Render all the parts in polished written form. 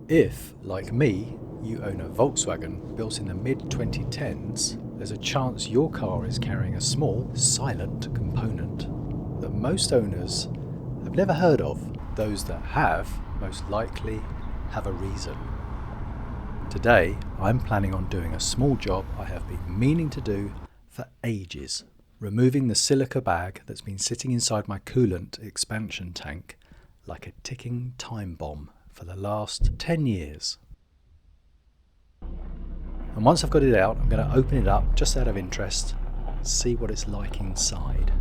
If, like me, you own a Volkswagen built in the mid-2010s, there's a chance your car is carrying a small, silent component that most owners have never heard of. Those that have, most likely, have a reason. Today, I'm planning on doing a small job I have been meaning to do for ages. Removing the silica bag that's been sitting inside my coolant expansion tank like a ticking time bomb for the last 10 years. And once I've got it out, I'm going to open it up just out of interest, see what it's like inside.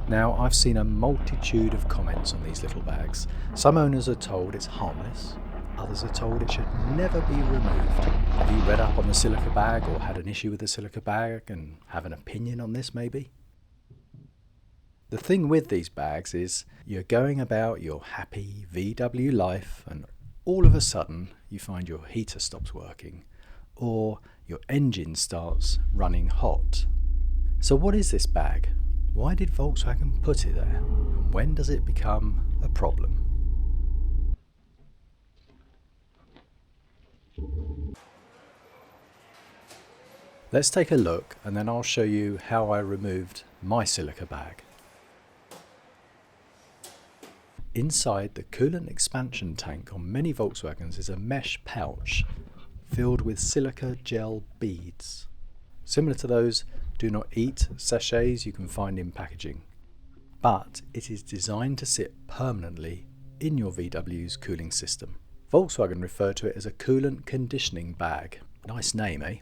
Now, I've seen a multitude of comments on these little bags. Some owners are told it's harmless, others are told it should never be removed. Have you read up on the silica bag or had an issue with the silica bag and have an opinion on this maybe? The thing with these bags is you're going about your happy VW life and all of a sudden you find your heater stops working or your engine starts running hot. So what is this bag? Why did Volkswagen put it there? And when does it become a problem? Let's take a look and then I'll show you how I removed my silica bag. Inside the coolant expansion tank on many Volkswagens is a mesh pouch filled with silica gel beads, similar to those do not eat sachets you can find in packaging, but it is designed to sit permanently in your VW's cooling system. Volkswagen referred to it as a coolant conditioning bag. Nice name, eh?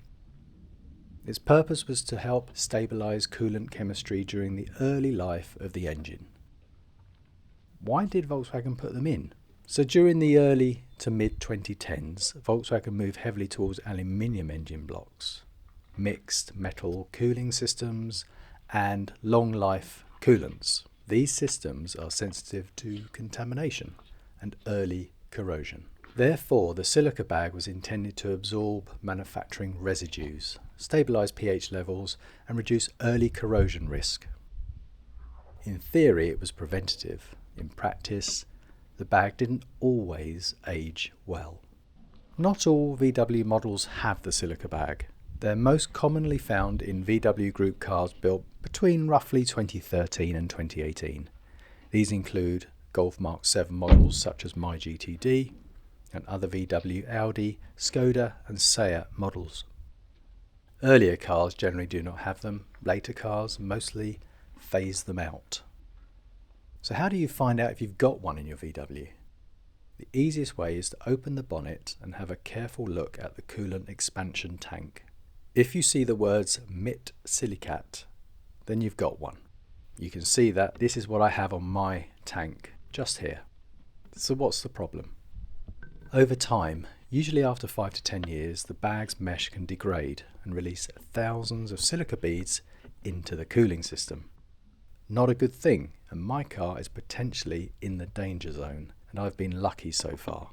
Its purpose was to help stabilize coolant chemistry during the early life of the engine. Why did Volkswagen put them in? So during the early to mid-2010s, Volkswagen moved heavily towards aluminium engine blocks, mixed metal cooling systems and long-life coolants. These systems are sensitive to contamination and early corrosion. Therefore, the silica bag was intended to absorb manufacturing residues, stabilize pH levels and reduce early corrosion risk. In theory, it was preventative. In practice, the bag didn't always age well. Not all VW models have the silica bag. They're most commonly found in VW Group cars built between roughly 2013 and 2018. These include Golf Mark 7 models such as My GTD and other VW, Audi, Skoda and Seat models. Earlier cars generally do not have them. Later cars mostly phase them out. So how do you find out if you've got one in your VW? The easiest way is to open the bonnet and have a careful look at the coolant expansion tank. If you see the words MIT Silicat, then you've got one. You can see that this is what I have on my tank, just here. So what's the problem? Over time, usually after 5 to 10 years, the bag's mesh can degrade and release thousands of silica beads into the cooling system. Not a good thing, and my car is potentially in the danger zone, and I've been lucky so far.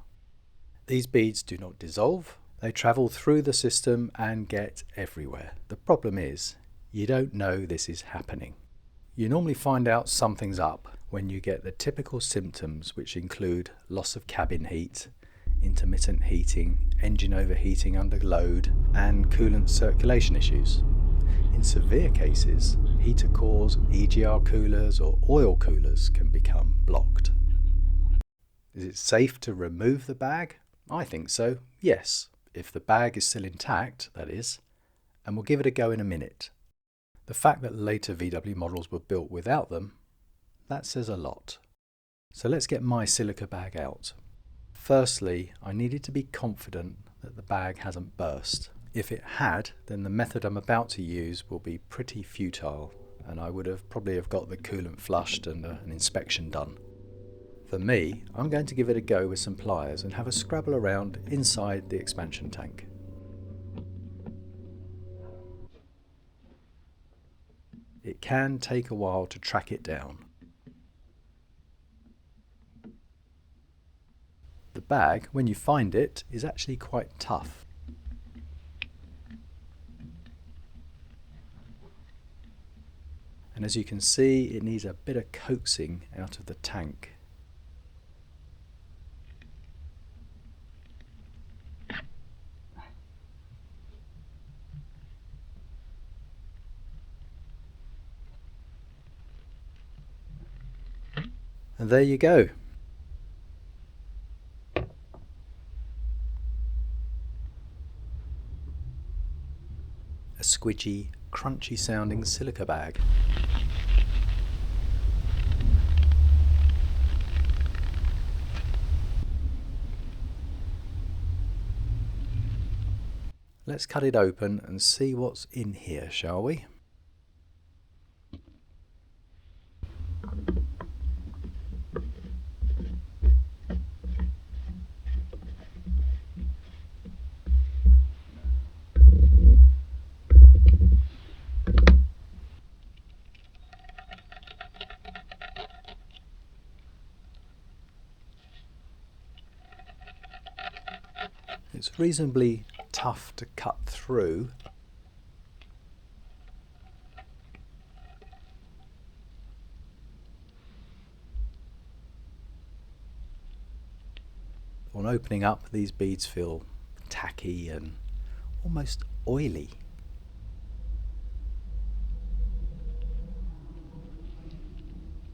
These beads do not dissolve, they travel through the system and get everywhere. The problem is, you don't know this is happening. You normally find out something's up when you get the typical symptoms, which include loss of cabin heat, intermittent heating, engine overheating under load, and coolant circulation issues. In severe cases, heater cores, EGR coolers or oil coolers can become blocked. Is it safe to remove the bag? I think so, yes, if the bag is still intact, that is, and we'll give it a go in a minute. The fact that later VW models were built without them, that says a lot. So let's get my silica bag out. Firstly, I needed to be confident that the bag hasn't burst. If it had, then the method I'm about to use will be pretty futile, and I would have probably got the coolant flushed and an inspection done. For me, I'm going to give it a go with some pliers and have a scrabble around inside the expansion tank. It can take a while to track it down. The bag, when you find it, is actually quite tough. And as you can see, it needs a bit of coaxing out of the tank. And there you go. A squidgy, crunchy sounding silica bag. Let's cut it open and see what's in here, shall we? It's reasonably tough to cut through. On opening up, these beads feel tacky and almost oily.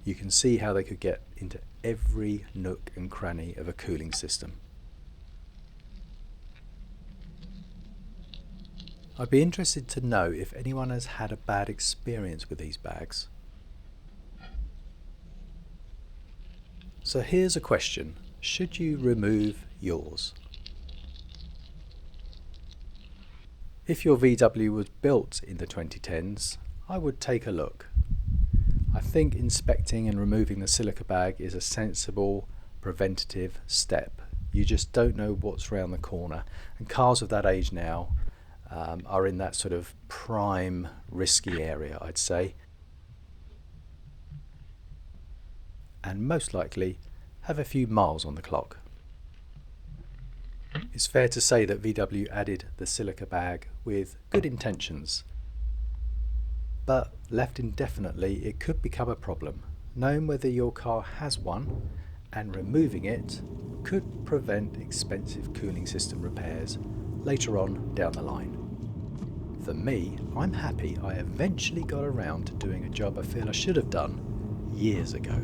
You can see how they could get into every nook and cranny of a cooling system. I'd be interested to know if anyone has had a bad experience with these bags. So here's a question: should you remove yours? If your VW was built in the 2010s, I would take a look. I think inspecting and removing the silica bag is a sensible preventative step. You just don't know what's around the corner, and cars of that age now are in that sort of prime risky area, I'd say, and most likely have a few miles on the clock. It's fair to say that VW added the silica bag with good intentions, but left indefinitely it could become a problem. Knowing whether your car has one and removing it could prevent expensive cooling system repairs later on down the line. For me, I'm happy I eventually got around to doing a job I feel I should have done years ago.